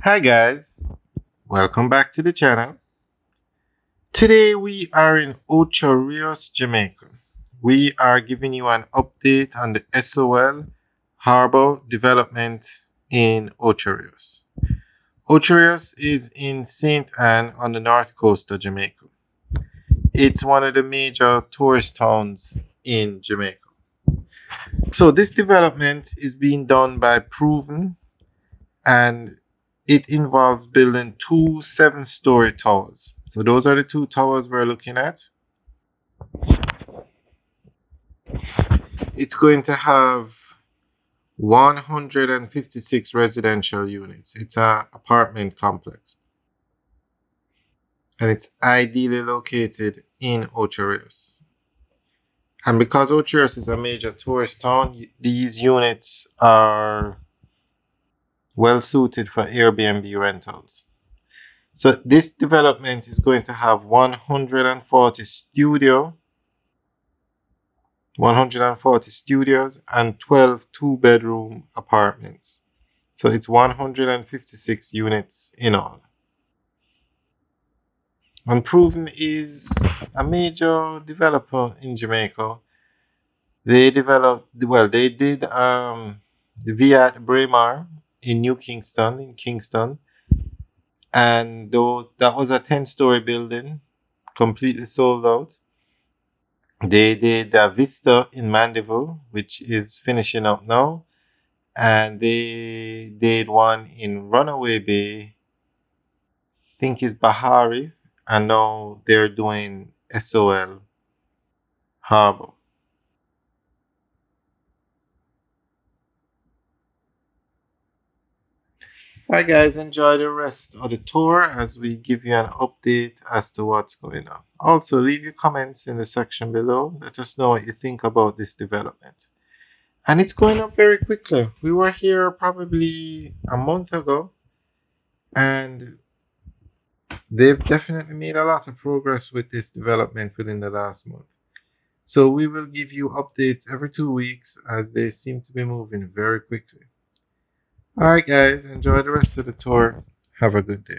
Hi guys, welcome back to the channel. Today we are in Ocho, Rios, Jamaica. We are giving you an update on the SOL Harbour development in Ocho Rios. Ocho Rios is in St. Anne on the north coast of Jamaica. It's one of the major tourist towns in Jamaica. So this development is being done by Proven, and it involves building two 7-story towers. So those are the two towers we're looking at. It's going to have 156 residential units. It's an apartment complex. And it's ideally located in Ocho Rios. And because Ocho Rios is a major tourist town, these units are well suited for Airbnb rentals. So this development is going to have 140 studios and 12 two-bedroom apartments. So it's 156 units in all. Unproven is a major developer in Jamaica. They did the Viat Braemar in New Kingston, and though that was a 10-story building, completely sold out. They did Vista in Mandeville, which is finishing up now, and they did one in Runaway Bay, I think is Bahari, and now they're doing SOL Harbour. Alright guys, enjoy the rest of the tour as we give you an update as to what's going on. Also, leave your comments in the section below. Let us know what you think about this development. And it's going up very quickly. We were here probably a month ago, and they've definitely made a lot of progress with this development within the last month. So we will give you updates every 2 weeks as they seem to be moving very quickly. Alright guys, enjoy the rest of the tour. Have a good day.